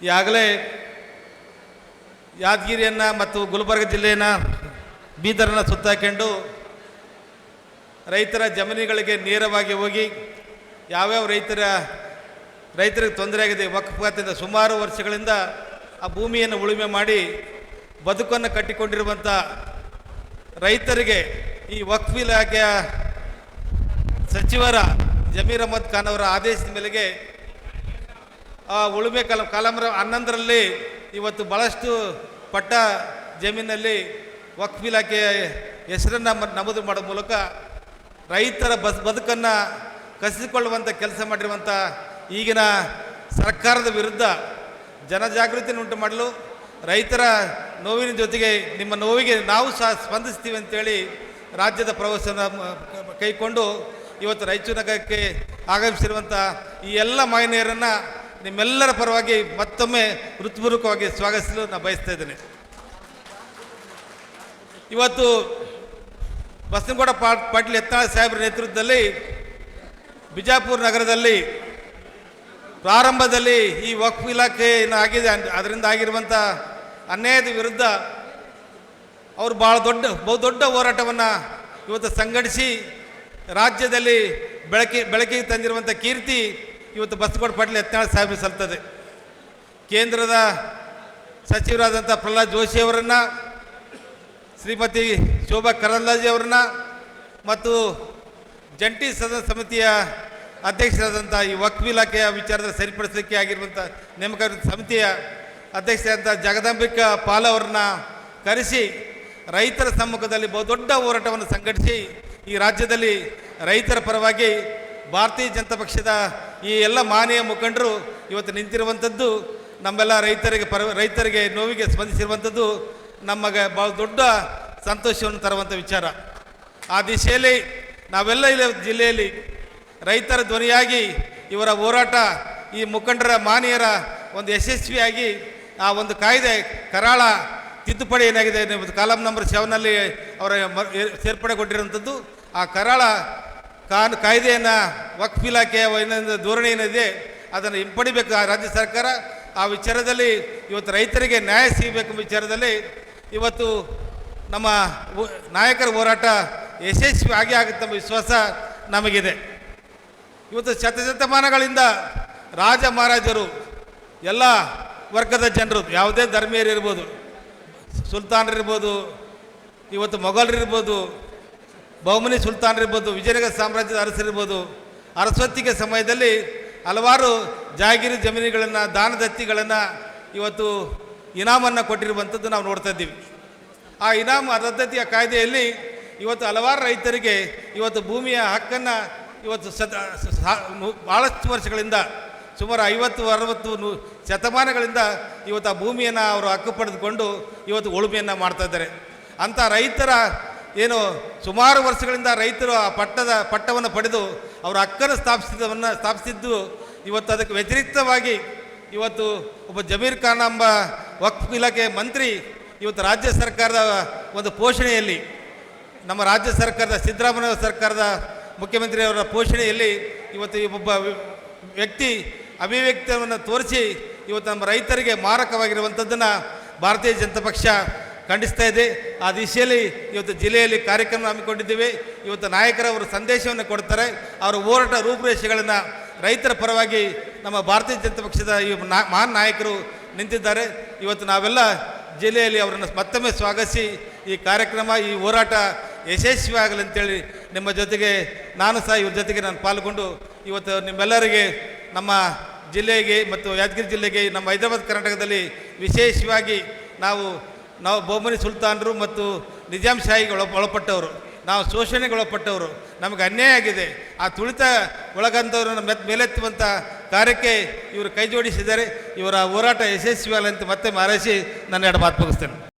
ಈಗಾಗಲೇ ಯಾದಗಿರಿಯನ್ನು ಮತ್ತು ಗುಲ್ಬರ್ಗ ಜಿಲ್ಲೆಯನ್ನು ಬೀದರನ್ನು ಸುತ್ತಾಕೊಂಡು ರೈತರ ಜಮೀನುಗಳಿಗೆ ನೇರವಾಗಿ ಹೋಗಿ ಯಾವ್ಯಾವ ರೈತರಿಗೆ ತೊಂದರೆ ಆಗಿದೆ ವಕ್ಫ್ ಖಾತೆಯಿಂದ ಸುಮಾರು ವರ್ಷಗಳಿಂದ ಆ ಭೂಮಿಯನ್ನು ಉಳುಮೆ ಮಾಡಿ ಬದುಕನ್ನು ಕಟ್ಟಿಕೊಂಡಿರುವಂಥ ರೈತರಿಗೆ ಈ ವಕ್ಫ್ ಇಲಾಖೆಯ ಸಚಿವರ ಜಮೀರ್ ಅಹಮದ್ ಖಾನ್ ಅವರ ಆದೇಶದ ಮೇರೆಗೆ ಆ ಉಳುಮೆ ಕಾಲಂ 11ರಲ್ಲಿ ಇವತ್ತು ಭಾಳಷ್ಟು ಪಟ್ಟ ಜಮೀನಲ್ಲಿ ವಕ್ಫ್ ಇಲಾಖೆಯ ಹೆಸರನ್ನು ನಮೂದು ಮಾಡೋ ಮೂಲಕ ರೈತರ ಬದುಕನ್ನು ಕಸಿದುಕೊಳ್ಳುವಂಥ ಕೆಲಸ ಮಾಡಿರುವಂಥ ಈಗಿನ ಸರ್ಕಾರದ ವಿರುದ್ಧ ಜನಜಾಗೃತಿಯನ್ನು ಉಂಟು ಮಾಡಲು ರೈತರ ನೋವಿನ ಜೊತೆಗೆ ನಿಮ್ಮ ನೋವಿಗೆ ನಾವು ಸಹ ಸ್ಪಂದಿಸ್ತೀವಿ ಅಂತೇಳಿ ರಾಜ್ಯದ ಪ್ರವಾಸವನ್ನು ಕೈಕೊಂಡು ಇವತ್ತು ರಾಯಚೂರು ನಗರಕ್ಕೆ ಆಗಮಿಸಿರುವಂಥ ಈ ಎಲ್ಲ ಮಹನೀಯರನ್ನು ನಿಮ್ಮೆಲ್ಲರ ಪರವಾಗಿ ಮತ್ತೊಮ್ಮೆ ಹೃತ್ಪೂರ್ವಕವಾಗಿ ಸ್ವಾಗತಿಸಲು ನಾನು ಬಯಸ್ತಾ ಇದ್ದೇನೆ. ಇವತ್ತು ಬಸನಗೌಡ ಪಾಟೀಲ್ ಯತ್ನಾಳ್ ಸಾಹೇಬರ ನೇತೃತ್ವದಲ್ಲಿ ಬಿಜಾಪುರ ನಗರದಲ್ಲಿ ಪ್ರಾರಂಭದಲ್ಲಿ ಈ ವಕ್ಫ್ ಇಲಾಖೆ ಏನಾಗಿದೆ ಅದರಿಂದ ಆಗಿರುವಂಥ ಅನ್ಯಾಯದ ವಿರುದ್ಧ ಅವರು ಬಹುದೊಡ್ಡ ಹೋರಾಟವನ್ನು ಇವತ್ತು ಸಂಘಟಿಸಿ ರಾಜ್ಯದಲ್ಲಿ ಬೆಳಕಿಗೆ ತಂದಿರುವಂಥ ಕೀರ್ತಿ ಇವತ್ತು ಬಸನಗೌಡ ಪಾಟೀಲ್ ಯತ್ನಾಳ್ ಸಾಹೇಬ್ ಸಲ್ತದೆ. ಕೇಂದ್ರದ ಸಚಿವರಾದಂಥ ಪ್ರಹ್ಲಾದ್ ಜೋಶಿ ಅವರನ್ನು, ಶ್ರೀಮತಿ ಶೋಭಾ ಕರಂದ್ಲಾಜೆ ಅವರನ್ನ ಮತ್ತು ಜಂಟಿ ಸದನ ಸಮಿತಿಯ ಅಧ್ಯಕ್ಷರಾದಂಥ ಈ ವಕ್ಫ್ ಇಲಾಖೆಯ ವಿಚಾರದ ಸರಿಪಡಿಸಲಿಕ್ಕೆ ಆಗಿರುವಂಥ ನೇಮಕ ಸಮಿತಿಯ ಅಧ್ಯಕ್ಷರಾದಂಥ ಜಗದಾಂಬಿಕಾ ಪಾಲ್ ಅವರನ್ನ ಕರೆಸಿ ರೈತರ ಸಮ್ಮುಖದಲ್ಲಿ ಬಹುದೊಡ್ಡ ಹೋರಾಟವನ್ನು ಸಂಘಟಿಸಿ ಈ ರಾಜ್ಯದಲ್ಲಿ ರೈತರ ಪರವಾಗಿ ಭಾರತೀಯ ಜನತಾ ಪಕ್ಷದ ಈ ಎಲ್ಲ ಮಾನ್ಯ ಮುಖಂಡರು ಇವತ್ತು ನಿಂತಿರುವಂಥದ್ದು ನಮ್ಮೆಲ್ಲ ರೈತರಿಗೆ ನೋವಿಗೆ ಸ್ಪಂದಿಸಿರುವಂಥದ್ದು ನಮಗೆ ಭಾಳ ದೊಡ್ಡ ಸಂತೋಷವನ್ನು ತರುವಂಥ ವಿಚಾರ. ಆ ದಿಶೆಯಲ್ಲಿ ನಾವೆಲ್ಲ ಇಲ್ಲಿ ಜಿಲ್ಲೆಯಲ್ಲಿ ರೈತರ ಧ್ವನಿಯಾಗಿ ಇವರ ಹೋರಾಟ ಈ ಮುಖಂಡರ ಮಾನ್ಯರ ಒಂದು ಯಶಸ್ವಿಯಾಗಿ ಆ ಒಂದು ಕಾಯ್ದೆ ಕರಾಳ ತಿದ್ದುಪಡಿ ಏನಾಗಿದೆ ಕಾಲಂ ನಂಬರ್ 7ನಲ್ಲಿ ಅವರ ಸೇರ್ಪಡೆಗೊಂಡಿರುವಂಥದ್ದು ಆ ಕರಾಳ ಕಾಯ್ದೆಯನ್ನು ವಕ್ಫ್ ಇಲಾಖೆಯ ಧೋರಣೆ ಏನಿದೆ ಅದನ್ನು ಹಿಂಪಡಿಬೇಕು ರಾಜ್ಯ ಸರ್ಕಾರ. ಆ ವಿಚಾರದಲ್ಲಿ ಇವತ್ತು ರೈತರಿಗೆ ನ್ಯಾಯ ಸಿಗಬೇಕು ವಿಚಾರದಲ್ಲಿ ಇವತ್ತು ನಮ್ಮ ನಾಯಕರ ಹೋರಾಟ ಯಶಸ್ವಿ ಆಗುತ್ತೆ ಎಂಬ ವಿಶ್ವಾಸ ನಮಗಿದೆ. ಇವತ್ತು ಶತಮಾನಗಳಿಂದ ರಾಜ ಮಹಾರಾಜರು ಎಲ್ಲ ವರ್ಗದ ಜನರು ಯಾವುದೇ ಧರ್ಮೀಯರಿರ್ಬೋದು, ಸುಲ್ತಾನರಿರ್ಬೋದು, ಇವತ್ತು ಮೊಘಲರಿರ್ಬೋದು, ಬಹುಮನಿ ಸುಲ್ತಾನರಿರ್ಬೋದು, ವಿಜಯನಗರ ಸಾಮ್ರಾಜ್ಯದ ಅರಸರಿರ್ಬೋದು, ಅರಸೊತ್ತಿಗೆ ಸಮಯದಲ್ಲಿ ಹಲವಾರು ಜಾಗೀರು ಜಮೀನುಗಳನ್ನು ದಾನದತ್ತಿಗಳನ್ನು ಇವತ್ತು ಇನಾಮನ್ನು ಕೊಟ್ಟಿರುವಂಥದ್ದು ನಾವು ನೋಡ್ತಾ ಇದ್ದೀವಿ. ಆ ಇನಾಮ ರದ್ದತಿಯ ಕಾಯ್ದೆಯಲ್ಲಿ ಇವತ್ತು ಹಲವಾರು ರೈತರಿಗೆ ಇವತ್ತು ಭೂಮಿಯ ಹಕ್ಕನ್ನು ಇವತ್ತು ಭಾಳಷ್ಟು ವರ್ಷಗಳಿಂದ ಸುಮಾರು 50-60 ಶತಮಾನಗಳಿಂದ ಇವತ್ತು ಆ ಭೂಮಿಯನ್ನು ಅವರು ಹಕ್ಕು ಪಡೆದುಕೊಂಡು ಇವತ್ತು ಉಳುಮೆಯನ್ನು ಮಾಡ್ತಾ ಇದ್ದಾರೆ. ಅಂಥ ರೈತರ ಏನು ಸುಮಾರು ವರ್ಷಗಳಿಂದ ರೈತರು ಆ ಪಟ್ಟವನ್ನು ಪಡೆದು ಅವರ ಹಕ್ಕನ್ನು ಸ್ಥಾಪಿಸಿದ್ದು ಇವತ್ತು ಅದಕ್ಕೆ ವ್ಯತಿರಿಕ್ತವಾಗಿ ಇವತ್ತು ಒಬ್ಬ ಜಮೀರ್ ಖಾನ್ ಎಂಬ ವಕ್ಫ್ ಇಲಾಖೆ ಮಂತ್ರಿ ಇವತ್ತು ರಾಜ್ಯ ಸರ್ಕಾರದ ಒಂದು ಪೋಷಣೆಯಲ್ಲಿ ನಮ್ಮ ರಾಜ್ಯ ಸರ್ಕಾರದ ಸಿದ್ದರಾಮಯ್ಯ ಸರ್ಕಾರದ ಮುಖ್ಯಮಂತ್ರಿಯವರ ಪೋಷಣೆಯಲ್ಲಿ ಇವತ್ತು ಒಬ್ಬ ವ್ಯಕ್ತಿ ಅಭಿವ್ಯಕ್ತಿಯನ್ನು ತೋರಿಸಿ ಇವತ್ತು ನಮ್ಮ ರೈತರಿಗೆ ಮಾರಕವಾಗಿರುವಂಥದ್ದನ್ನು ಭಾರತೀಯ ಜನತಾ ಪಕ್ಷ ಖಂಡಿಸ್ತಾ ಇದೆ. ಆ ದಿಶೆಯಲ್ಲಿ ಇವತ್ತು ಜಿಲ್ಲೆಯಲ್ಲಿ ಕಾರ್ಯಕ್ರಮ ಹಮ್ಮಿಕೊಂಡಿದ್ದೇವೆ. ಇವತ್ತು ನಾಯಕರವರು ಸಂದೇಶವನ್ನು ಕೊಡ್ತಾರೆ. ಅವರ ಹೋರಾಟ ರೂಪುರೇಷೆಗಳನ್ನು ರೈತರ ಪರವಾಗಿ ನಮ್ಮ ಭಾರತೀಯ ಜನತಾ ಪಕ್ಷದ ಈ ಮಹಾನ್ ನಾಯಕರು ನಿಂತಿದ್ದಾರೆ. ಇವತ್ತು ನಾವೆಲ್ಲ ಜಿಲ್ಲೆಯಲ್ಲಿ ಅವರನ್ನು ಮತ್ತೊಮ್ಮೆ ಸ್ವಾಗತಿಸಿ ಈ ಕಾರ್ಯಕ್ರಮ ಈ ಹೋರಾಟ ಯಶಸ್ವಿ ಆಗಲಿ ಅಂತೇಳಿ ನಿಮ್ಮ ಜೊತೆಗೆ ನಾನು ಸಹ ಇವ್ರ ಜೊತೆಗೆ ನಾನು ಪಾಲ್ಗೊಂಡು ಇವತ್ತು ನಿಮ್ಮೆಲ್ಲರಿಗೆ ನಮ್ಮ ಜಿಲ್ಲೆಗೆ ಮತ್ತು ಯಾದಗಿರಿ ಜಿಲ್ಲೆಗೆ ನಮ್ಮ ಹೈದರಾಬಾದ್ ಕರ್ನಾಟಕದಲ್ಲಿ ವಿಶೇಷವಾಗಿ ನಾವು ಬಹುಮನಿ ಸುಲ್ತಾನರು ಮತ್ತು ನಿಜಾಂ ಶಾಹಿಗೆ ಒಳಪಟ್ಟವರು, ನಾವು ಶೋಷಣೆಗೊಳಪಟ್ಟವರು, ನಮಗೆ ಅನ್ಯಾಯ ಆಗಿದೆ. ಆ ತುಳಿತ ಒಳಗಂಥವ್ರನ್ನ ಮೇಲೆತ್ತುವಂಥ ಕಾರ್ಯಕ್ಕೆ ಇವರು ಕೈ ಜೋಡಿಸಿದ್ದಾರೆ. ಇವರ ಹೋರಾಟ ಯಶಸ್ವಿಯಾಗಲಿ ಅಂತ ಮತ್ತೆ ಹಾರೈಸಿ ನನ್ನ ಎರಡು ಮಾತು ಮುಗಿಸ್ತೇನೆ.